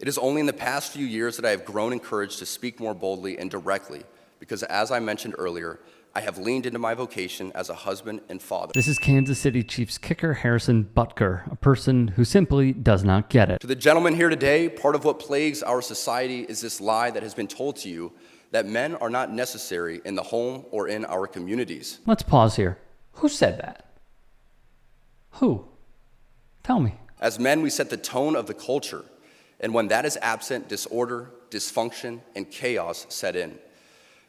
It is only in the past few years that I have grown in courage to speak more boldly and directly, because as I mentioned earlier, I have leaned into my vocation as a husband and father. This is Kansas City Chiefs kicker Harrison Butker, a person who simply does not get it. To the gentleman here today, part of what plagues our society is this lie that has been told to you that men are not necessary in the home or in our communities. Let's pause here. Who said that? Who? Tell me. As men, we set the tone of the culture, and when that is absent, disorder, dysfunction, and chaos set in.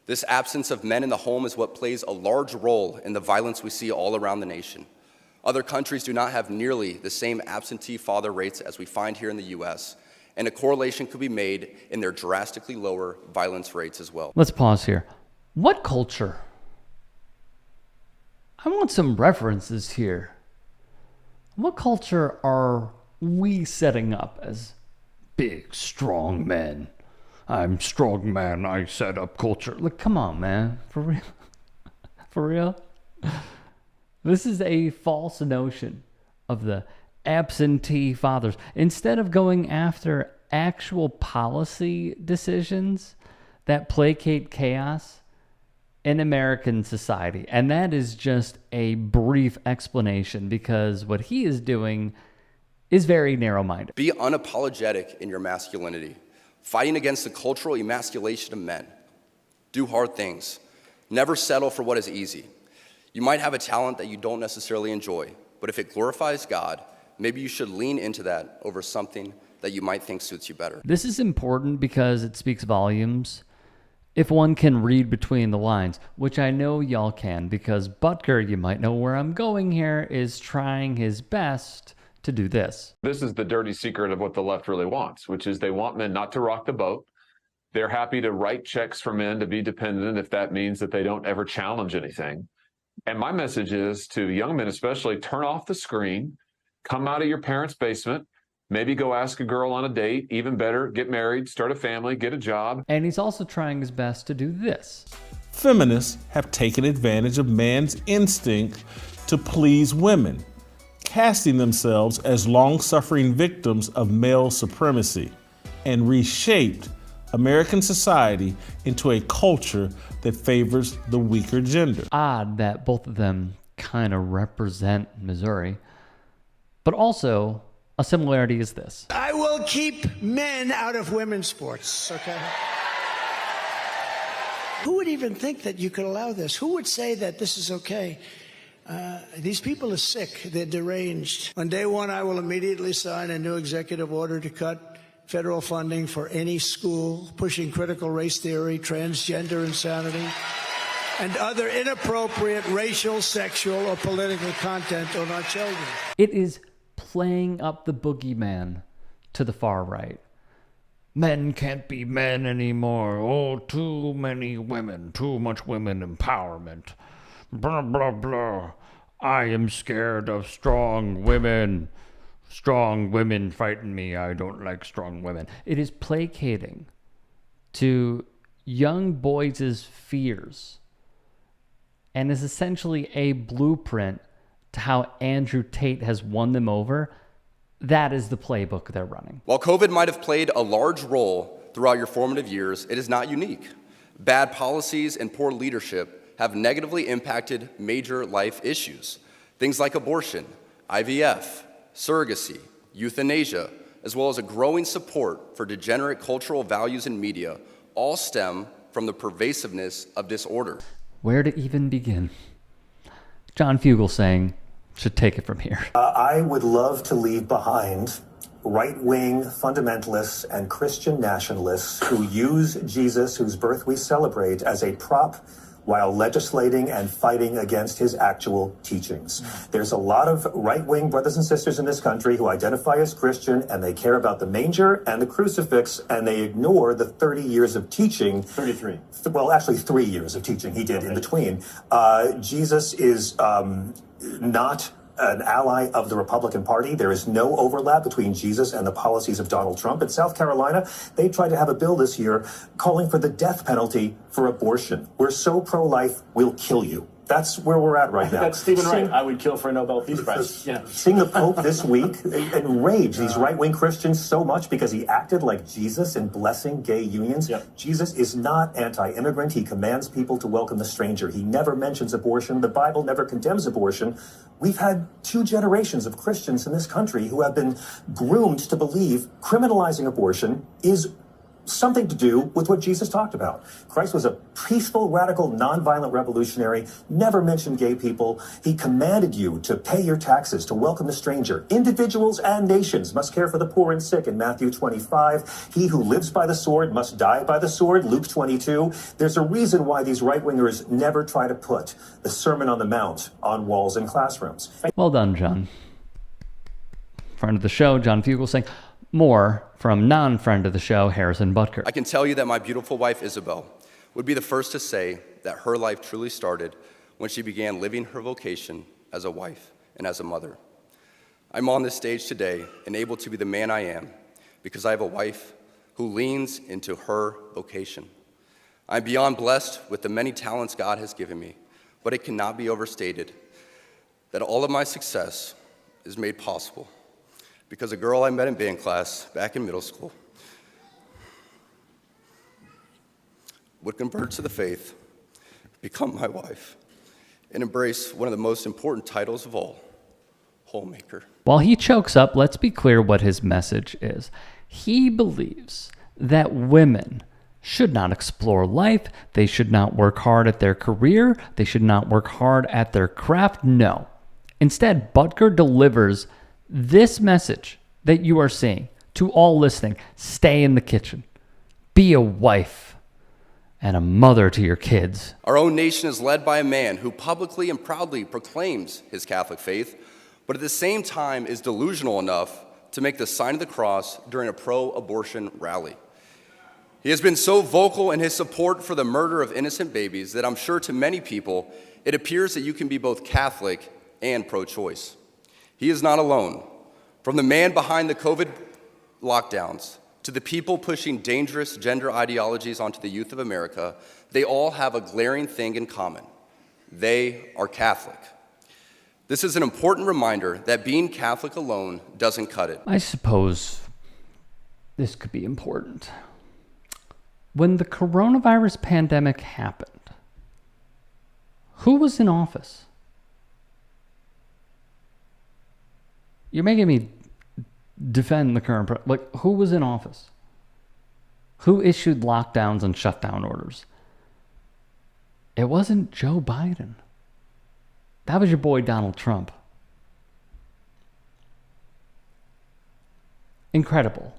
This absence of men in the home is what plays a large role in the violence we see all around the nation. Other countries do not have nearly the same absentee father rates as we find here in the U.S., and a correlation could be made in their drastically lower violence rates as well. Let's pause here. What culture? I want some references here. What culture are we setting up as big, strong men? I'm strong man, I set up culture. Look, come on, man. For real? For real? This is a false notion of the absentee fathers. Instead of going after actual policy decisions that placate chaos in American society. And that is just a brief explanation, because what he is doing is very narrow-minded. Be unapologetic in your masculinity, fighting against the cultural emasculation of men. Do hard things. Never settle for what is easy. You might have a talent that you don't necessarily enjoy, but if it glorifies God, maybe you should lean into that over something that you might think suits you better. This is important because it speaks volumes if one can read between the lines, which I know y'all can, because Butker, you might know where I'm going here, is trying his best to do this. This is the dirty secret of what the left really wants, which is they want men not to rock the boat. They're happy to write checks for men to be dependent if that means that they don't ever challenge anything. And my message is to young men especially, turn off the screen, come out of your parents' basement, maybe go ask a girl on a date, even better, get married, start a family, get a job. And he's also trying his best to do this. Feminists have taken advantage of man's instinct to please women, casting themselves as long-suffering victims of male supremacy, and reshaped American society into a culture that favors the weaker gender. Odd that both of them kind of represent Missouri, but also a similarity is this. I will keep men out of women's sports, okay? Who would even think that you could allow this? Who would say that this is okay? These people are sick. They're deranged. On day one, I will immediately sign a new executive order to cut federal funding for any school pushing critical race theory, transgender insanity, and other inappropriate racial, sexual, or political content on our children. It is playing up the boogeyman to the far right. Men can't be men anymore. Oh, too many women. Too much women empowerment. Blah, blah, blah. I am scared of strong women. Strong women frighten me. I don't like strong women. It is placating to young boys' fears and is essentially a blueprint to how Andrew Tate has won them over. That is the playbook they're running. While COVID might have played a large role throughout your formative years, it is not unique. Bad policies and poor leadership have negatively impacted major life issues. Things like abortion, IVF, surrogacy, euthanasia, as well as a growing support for degenerate cultural values in media, all stem from the pervasiveness of disorder. Where to even begin? John Fugel saying, should take it from here. I would love to leave behind right-wing fundamentalists and Christian nationalists who use Jesus, whose birth we celebrate, as a prop while legislating and fighting against his actual teachings. There's a lot of right-wing brothers and sisters in this country who identify as Christian, and they care about the manger and the crucifix, and they ignore the 30 years of teaching. 33. Well, actually 3 years of teaching he did in between. Jesus is not an ally of the Republican Party. There is no overlap between Jesus and the policies of Donald Trump. In South Carolina, they tried to have a bill this year calling for the death penalty for abortion. We're so pro-life, we'll kill you. That's where we're at right now. That's Stephen Wright. I would kill for a Nobel Peace Prize. Yeah. Seeing the Pope this week enrage these right-wing Christians so much because he acted like Jesus in blessing gay unions. Yep. Jesus is not anti-immigrant. He commands people to welcome the stranger. He never mentions abortion. The Bible never condemns abortion. We've had 2 generations of Christians in this country who have been groomed to believe criminalizing abortion is something to do with what Jesus talked about. Christ was a peaceful, radical, nonviolent revolutionary, never mentioned gay people. He commanded you to pay your taxes, to welcome the stranger. Individuals and nations must care for the poor and sick in Matthew 25. He who lives by the sword must die by the sword, Luke 22. There's a reason why these right-wingers never try to put the Sermon on the Mount on walls in classrooms. Well done, John. Friend of the show, John Fugel, saying more from non-friend of the show, Harrison Butker. I can tell you that my beautiful wife, Isabel, would be the first to say that her life truly started when she began living her vocation as a wife and as a mother. I'm on this stage today and able to be the man I am because I have a wife who leans into her vocation. I'm beyond blessed with the many talents God has given me, but it cannot be overstated that all of my success is made possible because a girl I met in band class back in middle school would convert to the faith, become my wife, and embrace one of the most important titles of all, homemaker. While he chokes up, let's be clear what his message is. He believes that women should not explore life, they should not work hard at their career, they should not work hard at their craft. No. Instead, Butker delivers this message that you are seeing to all listening. Stay in the kitchen. Be a wife and a mother to your kids. Our own nation is led by a man who publicly and proudly proclaims his Catholic faith, but at the same time is delusional enough to make the sign of the cross during a pro-abortion rally. He has been so vocal in his support for the murder of innocent babies that I'm sure to many people it appears that you can be both Catholic and pro-choice. He is not alone. From the man behind the COVID lockdowns to the people pushing dangerous gender ideologies onto the youth of America, they all have a glaring thing in common. They are Catholic. This is an important reminder that being Catholic alone doesn't cut it. I suppose this could be important. When the coronavirus pandemic happened, who was in office? You're making me defend the current who was in office? Who issued lockdowns and shutdown orders? It wasn't Joe Biden. That was your boy Donald Trump. Incredible.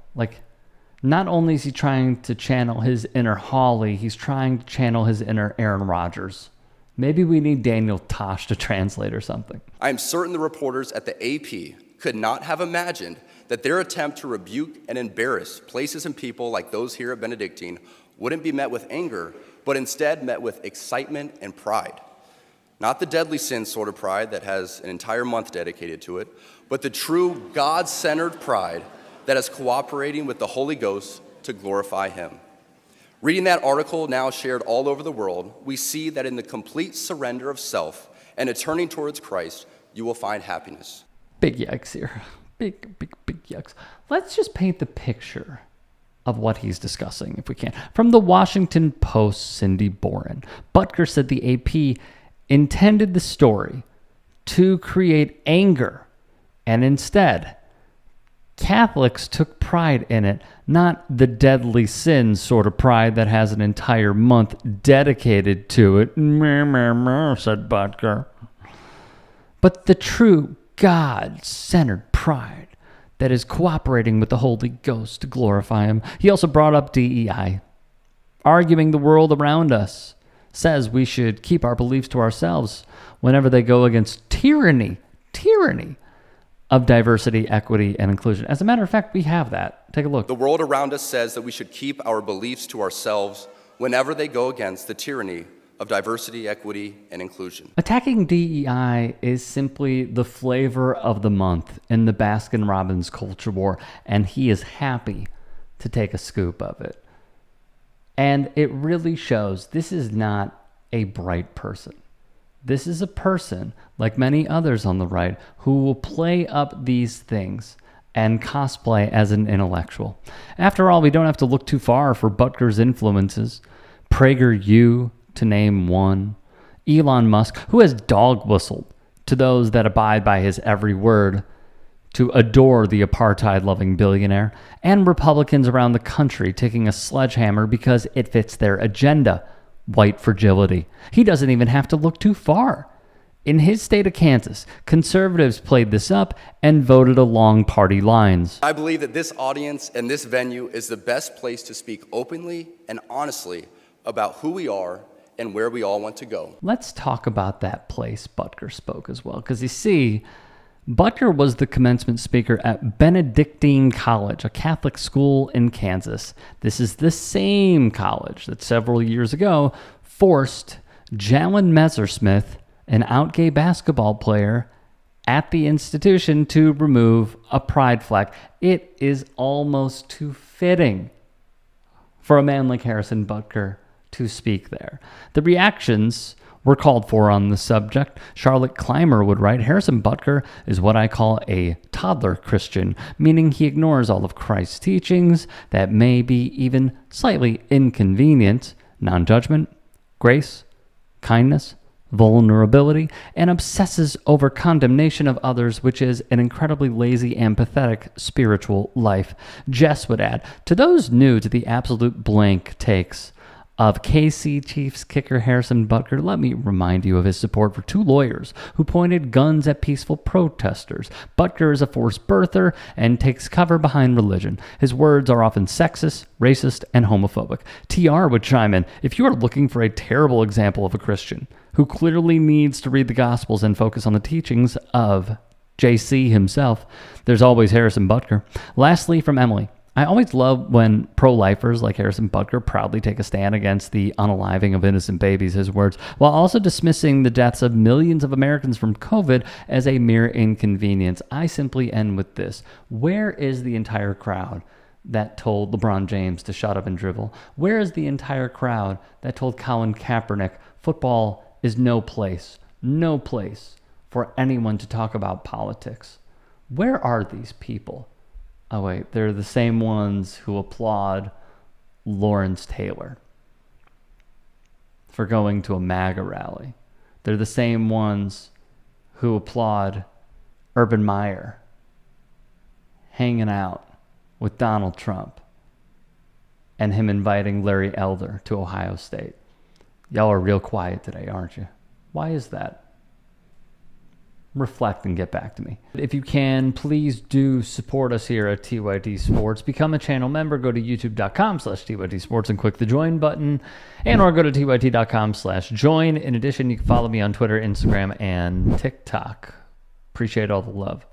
Not only is he trying to channel his inner Hawley, he's trying to channel his inner Aaron Rodgers. Maybe we need Daniel Tosh to translate or something. I am certain the reporters at the AP could not have imagined that their attempt to rebuke and embarrass places and people like those here at Benedictine wouldn't be met with anger, but instead met with excitement and pride. Not the deadly sin sort of pride that has an entire month dedicated to it, but the true God-centered pride that is cooperating with the Holy Ghost to glorify Him. Reading that article now shared all over the world, we see that in the complete surrender of self and a turning towards Christ, you will find happiness. Big yikes here. Big yikes. Let's just paint the picture of what he's discussing, if we can. From the Washington Post, Cindy Boren. Butker said the AP intended the story to create anger, and instead, Catholics took pride in it, not the deadly sin sort of pride that has an entire month dedicated to it, said Butker, but the true God-centered pride that is cooperating with the Holy Ghost to glorify Him. He also brought up DEI, arguing the world around us says we should keep our beliefs to ourselves whenever they go against tyranny of diversity, equity, and inclusion. As a matter of fact, we have that. Take a look. The world around us says that we should keep our beliefs to ourselves whenever they go against the tyranny of diversity, equity, and inclusion. Attacking DEI is simply the flavor of the month in the Baskin-Robbins culture war, and he is happy to take a scoop of it. And it really shows this is not a bright person. This is a person, like many others on the right, who will play up these things and cosplay as an intellectual. After all, we don't have to look too far for Butker's influences. PragerU, to name one. Elon Musk, who has dog whistled to those that abide by his every word, to adore the apartheid-loving billionaire, and Republicans around the country taking a sledgehammer because it fits their agenda. White fragility. He doesn't even have to look too far. In his state of Kansas, conservatives played this up and voted along party lines. I believe that this audience and this venue is the best place to speak openly and honestly about who we are and where we all want to go. Let's talk about that place Butker spoke as well, because you see, Butker was the commencement speaker at Benedictine College, a Catholic school in Kansas. This is the same college that several years ago forced Jalen Messersmith, an out gay basketball player, at the institution to remove a pride flag. It is almost too fitting for a man like Harrison Butker to speak there. The reactions were called for on the subject. Charlotte Clymer would write, Harrison Butker is what I call a toddler Christian, meaning he ignores all of Christ's teachings that may be even slightly inconvenient, non-judgment, grace, kindness, vulnerability, and obsesses over condemnation of others, which is an incredibly lazy and pathetic spiritual life. Jess would add, to those new to the absolute blank takes of KC Chiefs kicker Harrison Butker, let me remind you of his support for two lawyers who pointed guns at peaceful protesters. Butker is a forced birther and takes cover behind religion. His words are often sexist, racist, and homophobic. TR would chime in, if you are looking for a terrible example of a Christian who clearly needs to read the Gospels and focus on the teachings of JC himself, there's always Harrison Butker. Lastly, from Emily, I always love when pro-lifers like Harrison Butker proudly take a stand against the unaliving of innocent babies, his words, while also dismissing the deaths of millions of Americans from COVID as a mere inconvenience. I simply end with this. Where is the entire crowd that told LeBron James to shut up and dribble? Where is the entire crowd that told Colin Kaepernick football is no place for anyone to talk about politics? Where are these people? Oh, wait, they're the same ones who applaud Lawrence Taylor for going to a MAGA rally. They're the same ones who applaud Urban Meyer hanging out with Donald Trump and him inviting Larry Elder to Ohio State. Y'all are real quiet today, aren't you? Why is that? Reflect and get back to me. If you can, please do support us here at TYT Sports. Become a channel member. Go to youtube.com/TYT Sports and click the join button, or go to TYT.com/join. In addition, you can follow me on Twitter, Instagram, and TikTok. Appreciate all the love.